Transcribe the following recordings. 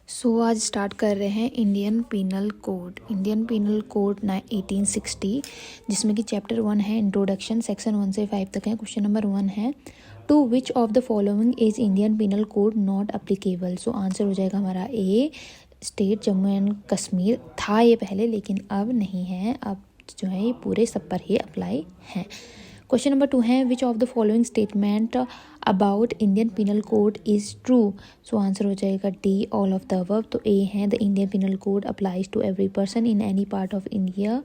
आज स्टार्ट कर रहे हैं इंडियन पीनल कोड 1860, जिसमें कि चैप्टर 1 है इंट्रोडक्शन, सेक्शन 1 से 5 तक है। क्वेश्चन नंबर 1 है, to which of the following is Indian penal code not applicable. Answer हो जाएगा हमारा A, state Jammu and Kashmir. था ये पहले लेकिन अब नहीं है, अब जो है ये पूरे सब पर ही अप्लाई है। क्वेश्चन नंबर 2 है, which of the following statement about Indian penal code is true. Answer हो जाएगा D, all of the above. तो ए है, the Indian penal code applies to every person in any part of India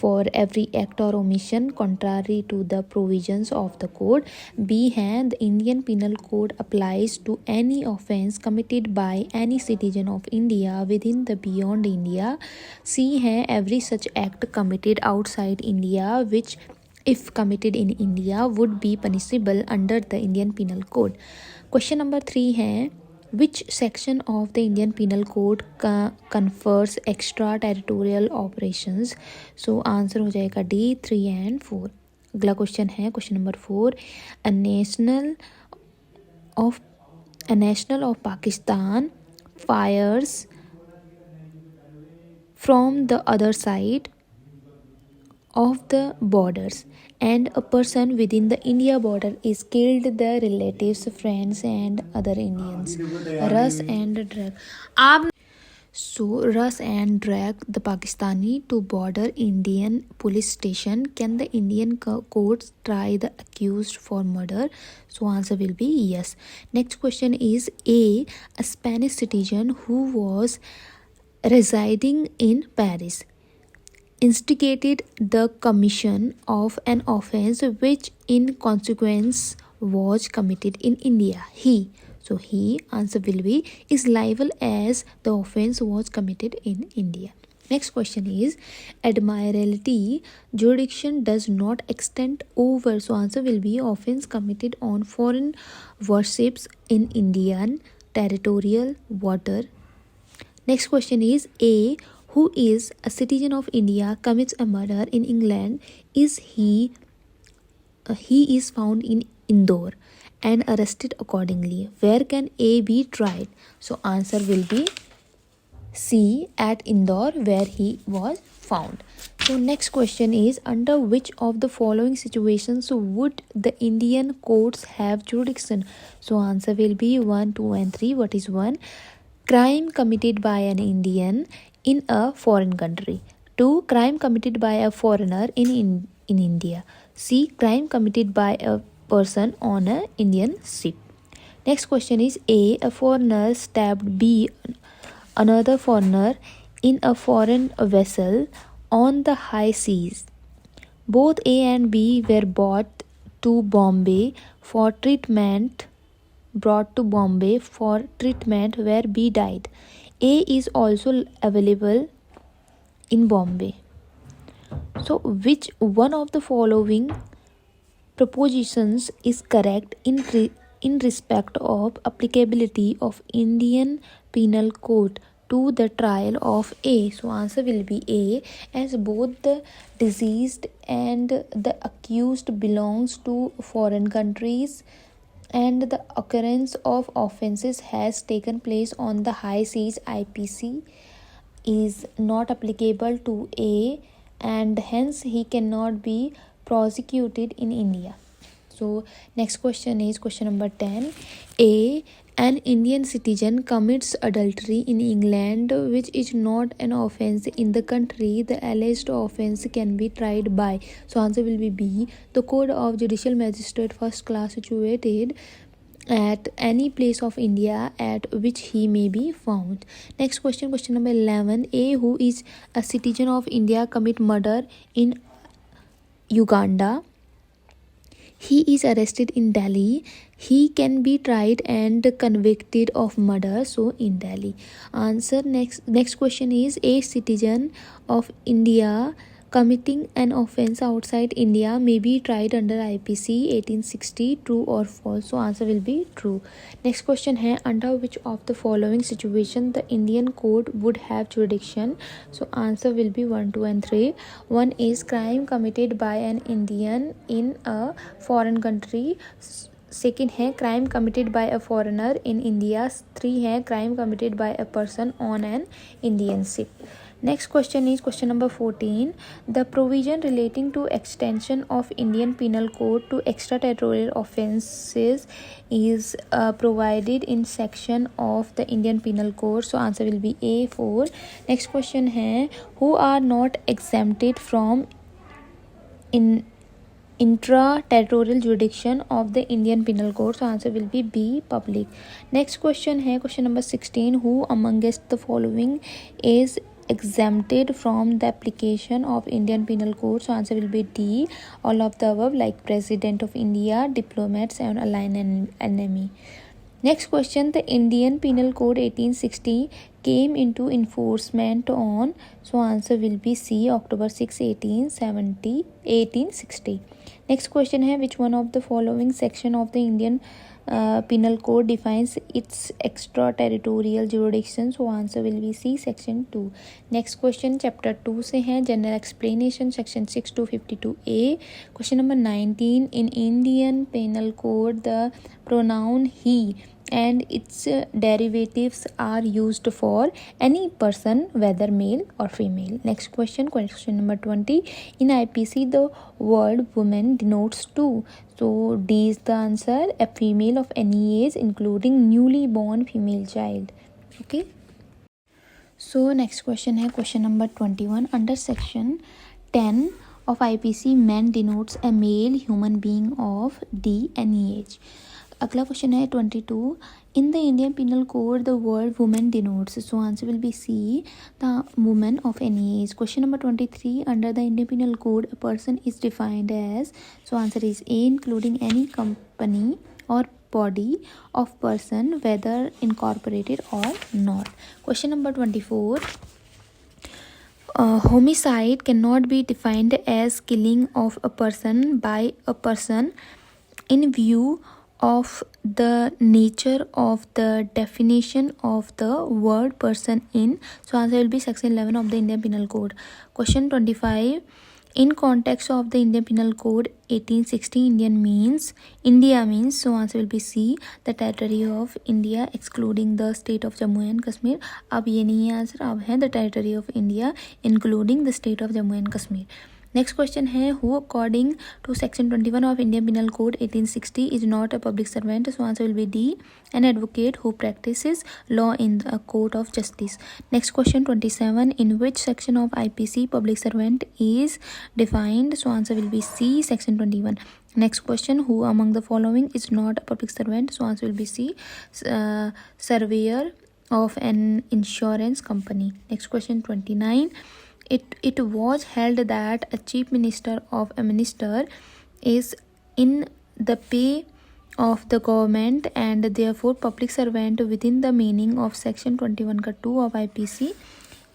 for every act or omission contrary to the provisions of the code. B है, the Indian Penal Code applies to any offence committed by any citizen of India within the beyond India. C है, every such act committed outside India which if committed in India would be punishable under the Indian Penal Code. Question number 3 है, which section of the Indian Penal Code confers extraterritorial operations? Answer हो जाएगा D, 3 and 4। अगला question है question number 4, a national of Pakistan fires from the other side of the borders and a person within the India border is killed, the relatives, friends and other Indians. Rush and drag the Pakistani to border Indian police station. Can the Indian courts try the accused for murder? Answer will be yes. Next question is a Spanish citizen who was residing in Paris instigated the commission of an offence which in consequence was committed in India. He answer will be is liable as the offence was committed in India. Next question is, admiralty jurisdiction does not extend over. Answer will be offence committed on foreign warships in Indian territorial water. Next question is a, who is a citizen of India commits a murder in England, is he is found in Indore and arrested accordingly. Where can A be tried? Answer will be C, at Indore where he was found. Next question is, under which of the following situations would the Indian courts have jurisdiction? Answer will be 1, 2 and 3. What is 1? Crime committed by an Indian in a foreign country. 2. Crime committed by a foreigner in India. C. Crime committed by a person on an Indian ship. Next question is A, a foreigner stabbed B, another foreigner in a foreign vessel on the high seas. Both A and B were brought to Bombay for treatment where B died. A is also available in Bombay. Which one of the following propositions is correct in respect of applicability of Indian Penal Code to the trial of A? Answer will be A, as both the deceased and the accused belongs to foreign countries and the occurrence of offences has taken place on the high seas. IPC is not applicable to A and hence he cannot be prosecuted in India. Next question is question number 10. A, an Indian citizen commits adultery in England which is not an offence in the country the alleged offence can be tried by. Answer will be B, the Court of Judicial Magistrate first class situated at any place of India at which he may be found. Next question number 11. A, who is a citizen of India commit murder in Uganda. He is arrested in Delhi. He can be tried and convicted of murder, in Delhi. Answer. Next question is, a citizen of India committing an offence outside India may be tried under IPC 1860. True or false? Answer will be true. Next question है, under which of the following situation the Indian court would have jurisdiction? Answer will be 1, 2 and 3. One is crime committed by an Indian in a foreign country. Second है crime committed by a foreigner in India. 3 है crime committed by a person on an Indian ship. Next question is question number 14. The provision relating to extension of Indian Penal Code to extraterritorial offences is provided in section of the Indian Penal Code. So answer will be A4. Next question है who are not exempted from in intra-territorial jurisdiction of the Indian Penal Code. So answer will be B, public. Next question है question number 16. Who amongst the following is exempted from the application of Indian Penal Code? So answer will be D, all of the above, like President of India, diplomats and allied enemy. Next question, the Indian Penal Code 1860 came into enforcement on. So answer will be C, October 6, 1860. Next question है which one of the following section of the Indian Penal Code defines its extraterritorial jurisdiction? So answer will be C, section 2. Next question chapter 2 से है general explanation section 6 to 52A. Question number 19. In Indian Penal Code the pronoun he and its derivatives are used for any person whether male or female. Next question number 20. In IPC the word woman denotes two. So D is the answer, a female of any age including newly born female child. Okay, so next question है question number 21. Under section 10 of IPC man denotes a male human being of D any age. अगला question है 22. In the Indian Penal Code the word woman denotes. So answer will be C, the woman of any age. Question number 23. Under the Indian Penal Code a person is defined as. So answer is A, including any company or body of person whether incorporated or not. Question number 24. Homicide cannot be defined as killing of a person by a person in view of the nature of the definition of the word person in. So answer will be section 11 of the Indian Penal Code. Question 25. In context of the Indian Penal Code 1860 India means. So answer will be C, the territory of India excluding the state of Jammu and Kashmir. अब ये नहीं है answer, अब है the territory of India including the state of Jammu and Kashmir. Next question है who according to section 21 of Indian Penal Code 1860 is not a public servant? So answer will be D, an advocate who practices law in the court of justice. Next question 27. In which section of IPC public servant is defined? So answer will be C, section 21. Next question, who among the following is not a public servant? So answer will be C, surveyor of an insurance company. Next question 29. It was held that a chief minister of a minister is in the pay of the government and therefore public servant within the meaning of section 21 का 2 of IPC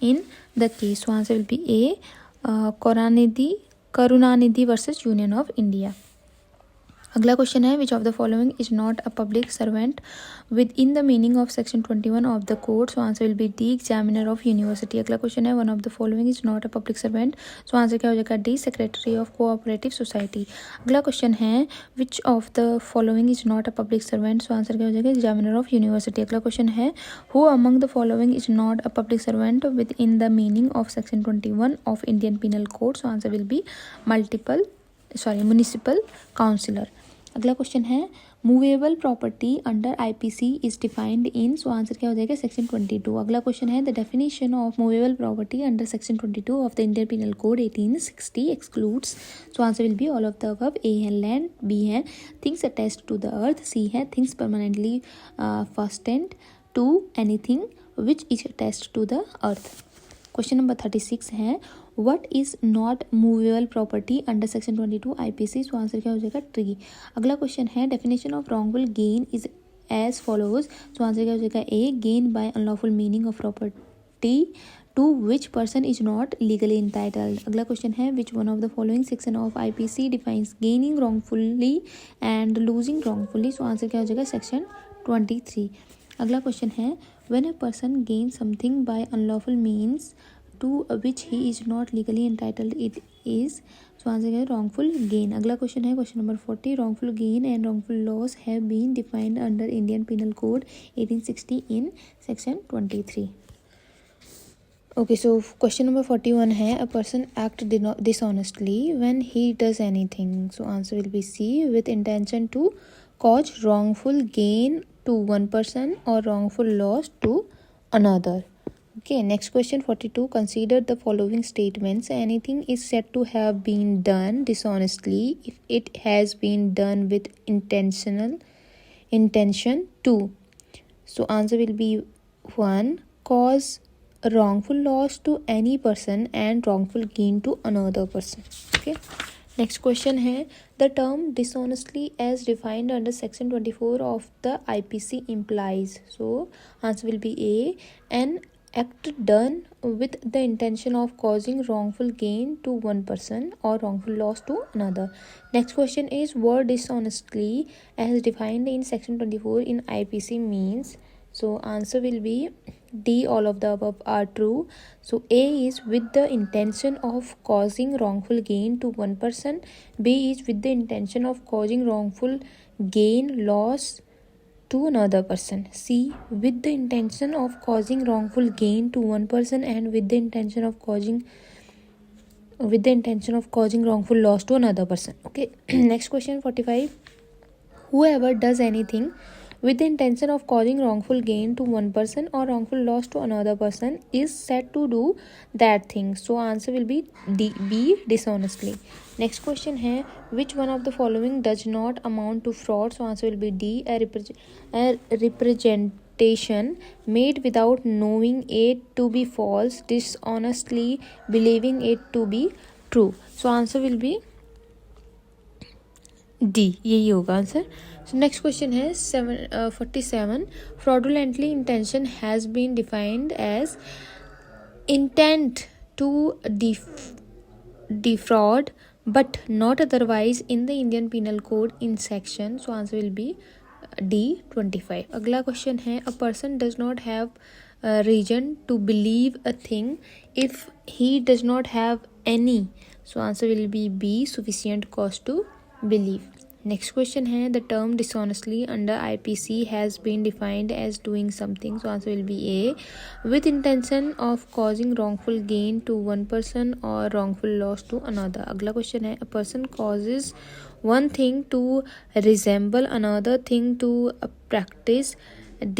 in the case. So answer will be A, Karunanidhi versus Union of India. अगला question है which of the following is not a public servant within the meaning of section 21 of the code. So answer will B D, examiner of university. अगला question है one of the following is not a public servant. So answer क्या हो जाएगा D, secretary of cooperative society. अगला question है which of the following is not a public servant. So answer क्या हो जाएगा एग्जामिनर ऑफ यूनिवर्सिटी. अगला question है who among the following is not a public servant within the meaning of section 21 of Indian penal code. So answer will be municipal councillor. अगला question है movable property under IPC is defined in. So answer क्या हो जाएगा section 22. अगला question है the definition of movable property under section 22 of the Indian penal code 1860 excludes. So answer will be all of the above. A है land, B है things attached to the earth, C है things permanently fastened to anything which is attached to the earth. Question number 36 है what is not movable property under section 22 IPC. So answer क्या हो जाएगा tree. अगला question है definition of wrongful gain is as follows. So answer क्या हो जाएगा A, gain by unlawful meaning of property to which person is not legally entitled. अगला question है which one of the following section of IPC defines gaining wrongfully and losing wrongfully. So answer क्या हो जाएगा section 23. अगला question है when a person gain something by unlawful means to which he is not legally entitled, it is, so answer है wrongful gain. अगला question है question number 40. wrongful gain and wrongful loss have been defined under Indian Penal Code 1860 in section 23. Okay, so question number 41 है a person act dishonestly when he does anything. So answer will be C, with intention to cause wrongful gain to one person or wrongful loss to another. Okay, next question 42. Consider the following statements. Anything is said to have been done dishonestly if it has been done with intention to. So answer will be 1, cause wrongful loss to any person and wrongful gain to another person. Okay, next question है the term dishonestly as defined under section 24 of the IPC implies. So answer will be A, an act done with the intention of causing wrongful gain to one person or wrongful loss to another. Next question is word dishonestly as defined in section 24 in IPC means. So answer will be D, all of the above are true. So A is with the intention of causing wrongful gain to one person. B is with the intention of causing wrongful gain, loss to another person. C, with the intention of causing wrongful gain to one person and with the intention of causing wrongful loss to another person. Okay. Next question 45. Whoever does anything with the intention of causing wrongful gain to one person or wrongful loss to another person is said to do that thing. So answer will be D, B, dishonestly. Next question है which one of the following does not amount to fraud. So answer will be D, a representation made without knowing it to be false, dishonestly believing it to be true. So answer will be D, यही होगा answer. So next question है 47. Fraudulently intention has been defined as intent to defraud but not otherwise in the Indian Penal Code in section. So answer will be D, 25. अगला question है a person does not have a reason to believe a thing if he does not have any. So answer will be B, sufficient cause to believe. Next question है the term dishonestly under IPC has been defined as doing something. So answer will be A, with intention of causing wrongful gain to one person or wrongful loss to another. अगला question है a person causes one thing to resemble another thing to practice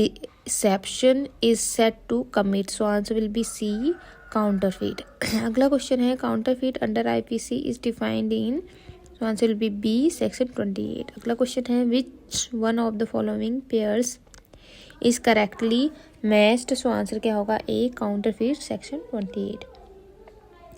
deception is said to commit. So answer will be C, counterfeit. अगला question है counterfeit under IPC is defined in. So answer will be B, section 28. अगला question है which one of the following pairs is correctly matched. So answer क्या होगा A, counterfeit, section 28.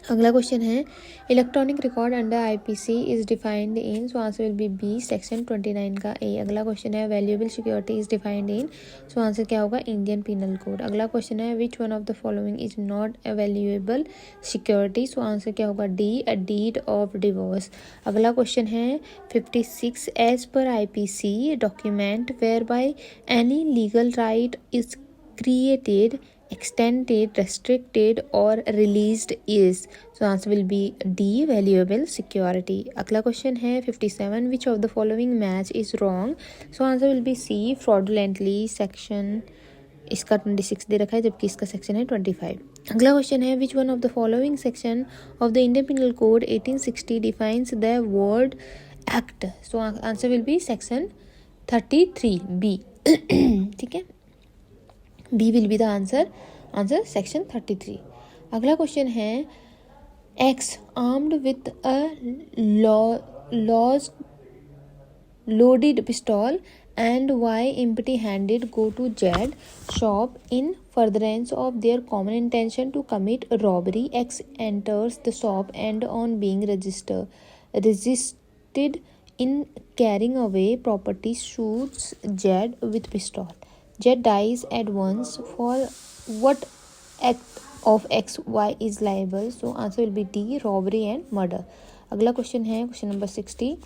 अगला question है electronic record under IPC is defined in. So answer will be B, section 29 का A. अगला question है valuable security is defined in. So answer क्या होगा Indian penal code. अगला क्वेश्चन है which one of the following is not a valuable security. So answer क्या होगा D, a deed of divorce. अगला क्वेश्चन है 56. As per IPC document whereby any legal right is created, extended, restricted or released is. So answer will be D, valuable security. अगला question है 57. which of the following match is wrong. So answer will be C, fraudulently. Section इसका 26 दे रखा है जबकि इसका section है 25. अगला question है which one of the following section of the Indian Penal Code 1860 defines the word act. So answer will be section 33 B. ठीक है, B will be the answer section 33. अगला क्वेश्चन है X armed with a loaded pistol and Y empty handed go to Z shop in furtherance of their common intention to commit robbery. X enters the shop and on being resisted in carrying away property shoots Z with pistol. Z dies at once. For what act of X, Y is liable. So answer will be D, robbery and murder. अगला question है question number 60.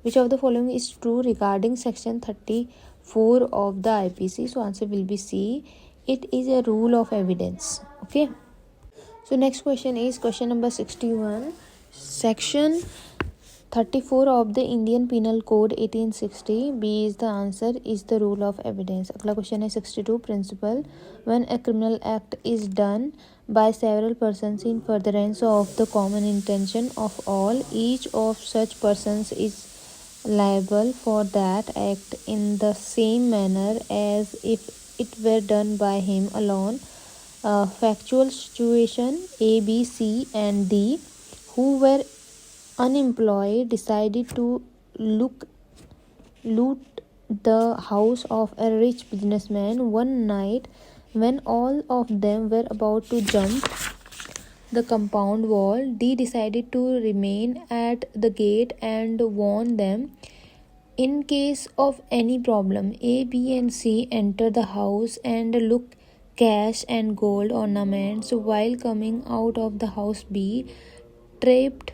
Which of the following is true regarding section 34 of the IPC. So answer will be C, it is a rule of evidence. Okay. So next question is question number 61. Section 34 of the Indian Penal Code 1860, B is the answer, is the rule of evidence. अगला question है 62. Principle, when a criminal act is done by several persons in furtherance of the common intention of all, each of such persons is liable for that act in the same manner as if it were done by him alone. Factual situation, A, B, C and D, who were unemployed, decided to loot the house of a rich businessman one night. When all of them were about to jump the compound wall, D decided to remain at the gate and warn them. In case of any problem, A, B and C enter the house and look cash and gold ornaments. While coming out of the house, B tripped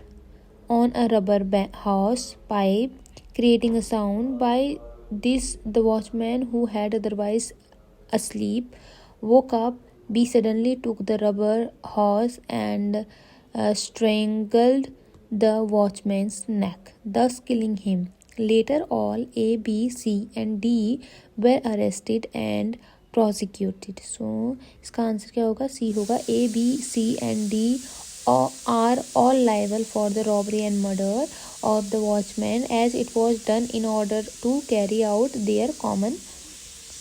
on a rubber hose pipe, creating a sound. By this, the watchman, who had otherwise asleep, woke up. B suddenly took the rubber hose and strangled the watchman's neck, thus killing him. Later, all A, B, C and D were arrested and prosecuted. So, इसका answer क्या होगा? C होगा. A, B, C and D are all liable for the robbery and murder of the watchman, as it was done in order to carry out their common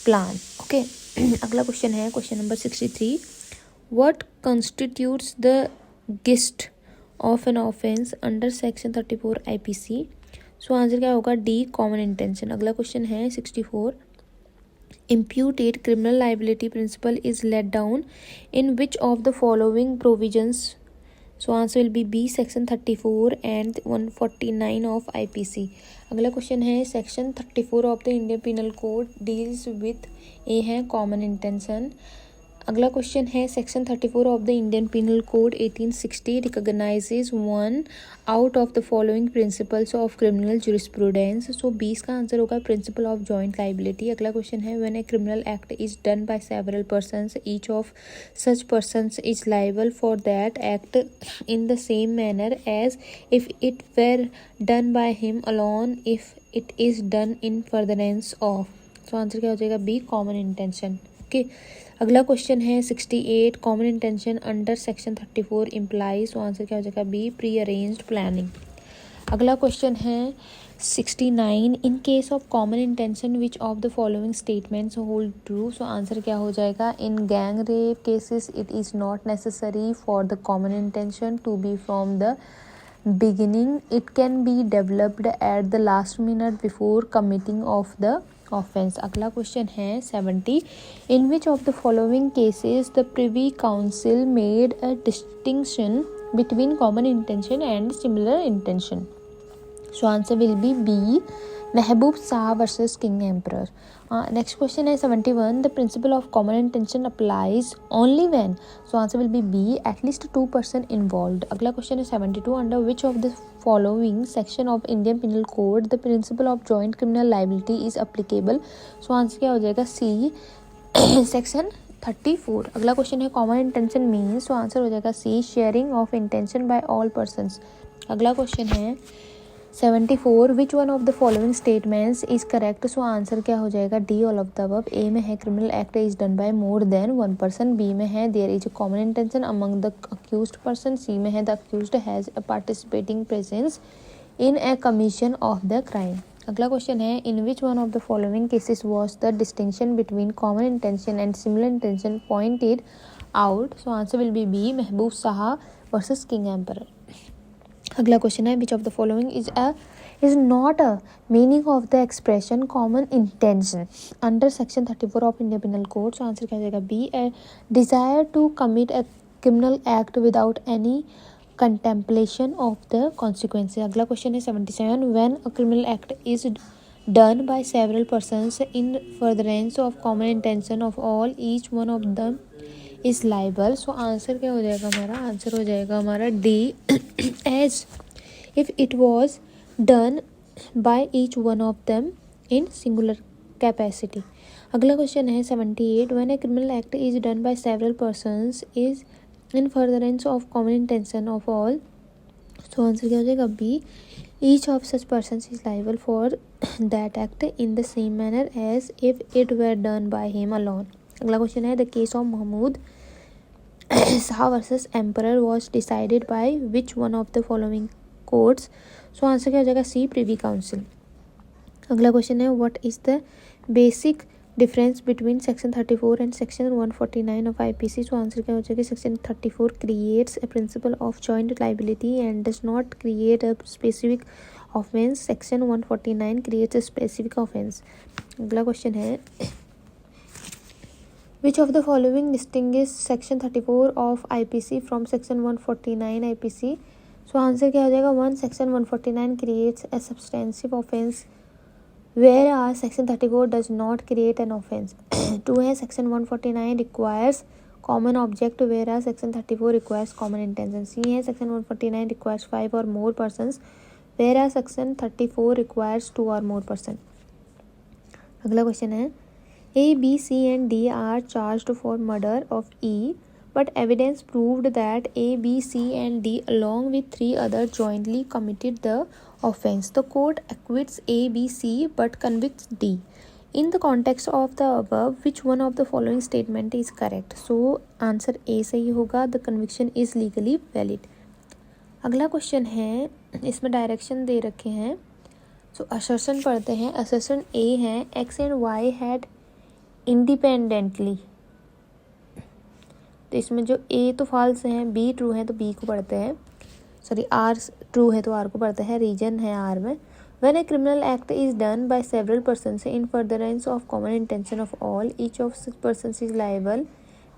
plan. Okay. अगला question है question number 63. What constitutes the gist of an offence under section 34 IPC? So answer क्या होगा? D, common intention. अगला question है 64. Imputed criminal liability principle is laid down in which of the following provisions? So answer will be B, section 34 and 149 of IPC. अगला question है section 34 of the Indian Penal Code deals with, A है common intention. अगला question है section 34 of the Indian penal code 1860 recognizes one out of the following principles of criminal jurisprudence. So 20 का answer होगा principle of joint liability. अगला question है when a criminal act is done by several persons, each of such persons is liable for that act in the same manner as if it were done by him alone if it is done in furtherance of. So answer क्या हो जाएगा? B, common intention. Okay. अगला question है 68. Common intention under section 34 implies. So answer क्या हो जाएगा? B, pre arranged planning. अगला question है 69. In case of common intention which of the following statements hold true. So answer क्या हो जाएगा? In gang rape cases it is not necessary for the common intention to be from the beginning. It can be developed at the last minute before committing of the offense. अगला question है 70. In which of the following cases the Privy Council made a distinction between common intention and similar intention? So answer will be B, Mehboob Shah versus King Emperor. Next question is 71. The principle of common intention applies only when. So answer will be B, at least two persons involved. अगला question is 72. Under which of the following section of Indian Penal Code the principle of joint criminal liability is applicable? So answer क्या हो जाएगा? C, section 34. अगला question है common intention means. So answer हो जाएगा C, sharing of intention by all persons. अगला question है 74. Which one of the following statements is correct. So answer क्या हो जाएगा? D, all of the above. A में है criminal act is done by more than one person. B में है there is a common intention among the accused person. C में है the accused has a participating presence in a commission of the crime. अगला question है in which one of the following cases was the distinction between common intention and similar intention pointed out. So answer will be B, Mahbub Shah versus king emperor. अगला question है which of the following is not a meaning of the expression common intention under section 34 of Indian penal code. So answer क्या हो जाएगा? B, a desire to commit a criminal act without any contemplation of the consequences. अगला question है 77. When a criminal act is done by several persons in furtherance of common intention of all, each one of them is liable. So answer क्या हो जाएगा हमारा? Answer हो जाएगा हमारा D, as if it was done by each one of them in singular capacity. अगला question है 78. When a criminal act is done by several persons is in furtherance of common intention of all, so answer क्या हो जाएगा B, each of such person is liable for that act in the same manner as if it were done by him alone. अगला question है, the case of Mahmood Shah versus emperor was decided by which one of the following courts, so answer क्या हो जाएगा C, privy council. अगला question है, what is the basic difference between section 34 and section 149 of IPC, so answer क्या हो जाएगा section 34 creates a principal of joint liability and does not create a specific offence, section 149 creates a specific offence. अगला question है, which of the following distinguish section 34 of IPC from section 149 IPC, so answer क्या हो जाएगा one, section 149 creates a substantive offense whereas section 34 does not create an offense. Two है, section 149 requires common object whereas section 34 requires common intention. सी है, section 149 requires 5 or more persons whereas section 34 requires 2 or more person. अगला question है, A, B, C and D are charged for murder of E, but evidence proved that A, B, C and D along with 3 others jointly committed the offense. The court acquits A, B, C but convicts D. In the context of the above, which one of the following statement is correct? So answer A सही होगा, the conviction is legally valid. अगला question है, इसमें direction दे रखे हैं, सो assertion पढ़ते हैं। Assertion A है, X and Y had independently, तो इसमें जो ए तो फॉल्स है, बी ट्रू है तो बी को पढ़ते हैं, सॉरी आर ट्रू है तो आर को पढ़ते हैं, रीजन है आर में। When a criminal act is done by several person in furtherance of common intention of all, each of six person is liable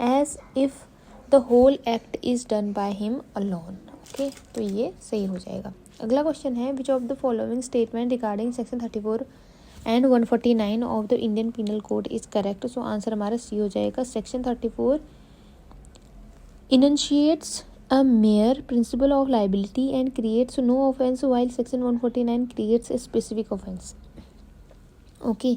as if the whole act is done by him alone. Okay, तो ये सही हो जाएगा। अगला question है, which of the following statement regarding section 34 and 149 of the Indian penal code is correct, so answer हमारा C हो जाएगा। Section 34 initiates a mere principle of liability and creates no offence while section 149 creates a specific offence. Okay,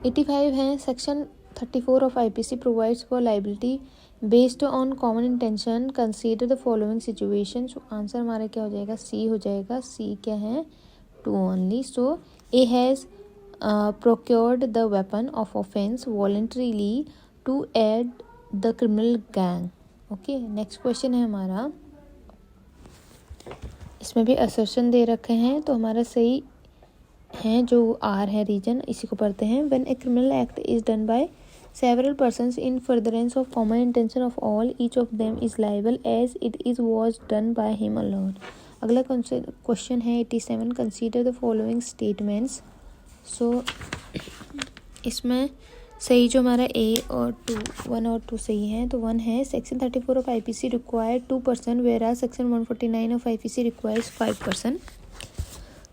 85 है, section 34 of IPC provides for liability based on common intention, consider the following situation, so answer हमारा क्या हो जाएगा सी हो जाएगा। C क्या है, two only, so A has procured the weapon of offense voluntarily to aid the criminal gang. Okay, next question है हमारा, इसमें भी assertion दे रखे हैं, तो हमारा सही है जो आर है रीजन, इसी को पढ़ते हैं। when a criminal act is done by several persons in furtherance of common intention of all, each of them is liable as it is was done by him alone. अगला question है 87, consider the following statements, सो इसमें सही जो हमारा ए और to, 1 और 2 सही है, तो 1 है, section 34 of IPC require 2 person whereas section 149 of IPC requires 5 person.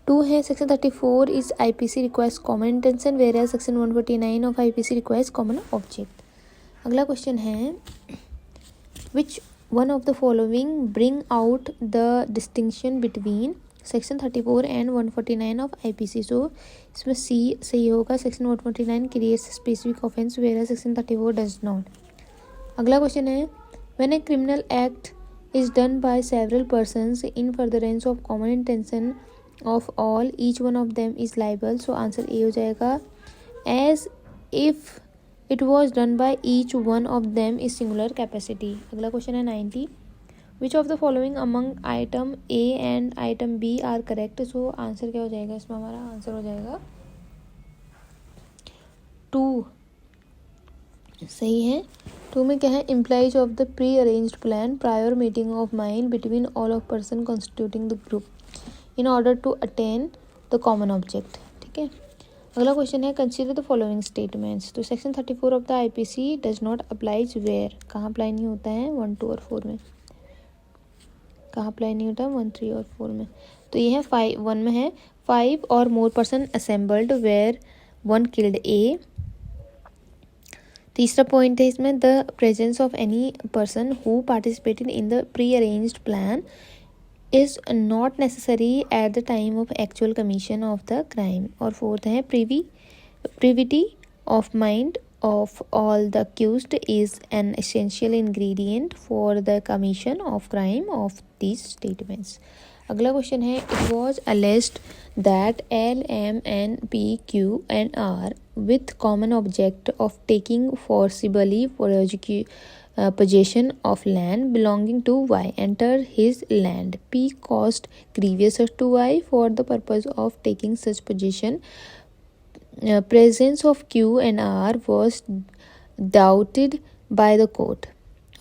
2 है, section 34 is IPC requires common intention whereas section 149 of IPC requires common object. अगला क्वेश्चन है, which one of the following bring out the distinction between section 34 and 149 of IPC, so इसमें C सही होगा, section 149 creates specific offence where section 34 does not. अगला question है, when a criminal act is done by several persons in furtherance of common intention of all, each one of them is liable, so answer A हो जाएगा, as if it was done by each one of them is singular capacity. अगला question है 90, which of the following among item A and item B are correct, so answer क्या हो जाएगा, इसमें हमारा answer हो जाएगा 2 सही है। 2 में क्या है, implies of the pre arranged plan prior meeting of mind between all of person constituting the group in order to attain the common object. ठीक है, अगला क्वेश्चन है, कंसीडर द फॉलोइंग स्टेटमेंट्स, तो section 34 of the IPC does not applies where, कहाँ apply नहीं होता है, 1, 2 और 4 में, कहाँ अप्लाई नहीं होता, 1, 3 और 4 में, तो ये है 5, 1 में है, 5 और more person assembled where 1 killed A. तीसरा पॉइंट है इसमें, the presence of any person who participated in the pre arranged plan is not necessary at the time of actual commission of the crime. और 4th है, privity of mind of all the accused is an essential ingredient for the commission of crime of these statements. अगला question है, it was alleged that L, M, N, P, Q and R with common object of taking forcibly possession of land belonging to Y entered his land. P caused grievous hurt to Y for the purpose of taking such possession. Presence of Q and R was doubted by the court.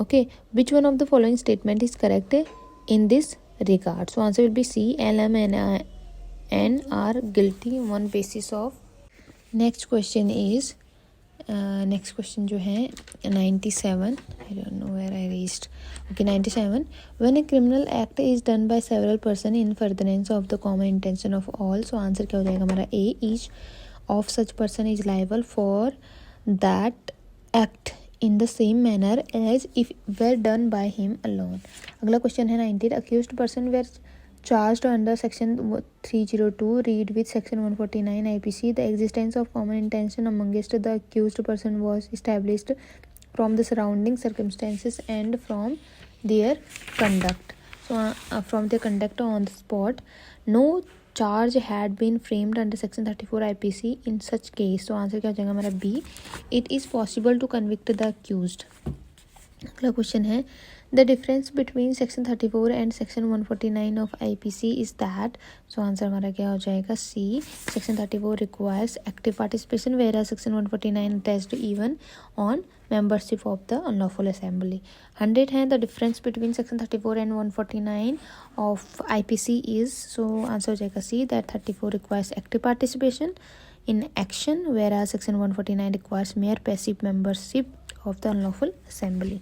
Okay, which one of the following statement is correct in this regard? So answer will be C. L, M, N are guilty on basis of. Next question is next question जो है 97. I don't know where I reached. Okay, 97. When a criminal act is done by several person in furtherance of the common intention of all, so answer क्या हो जाएगा हमारा A. Each of such person is liable for that act in the same manner as if were done by him alone. अगला question है 19. Accused person were charged under section 302 read with section 149 IPC. The existence of common intention amongst the accused person was established from the surrounding circumstances and from their conduct. So from their conduct on the spot, no charge had been framed under section 34 IPC in such case. So answer क्या हो जाएगा हमारा B. It is possible to convict the accused. अगला question है, the difference between section 34 and section 149 of IPC is that. So answer हमारा क्या हो जाएगा C. Section 34 requires active participation whereas section 149 attached even on membership of the unlawful assembly. 100 है, the difference between section 34 and 149 of IPC is. So answer हो जाएगा C, that 34 requires active participation in action whereas section 149 requires mere passive membership of the unlawful assembly.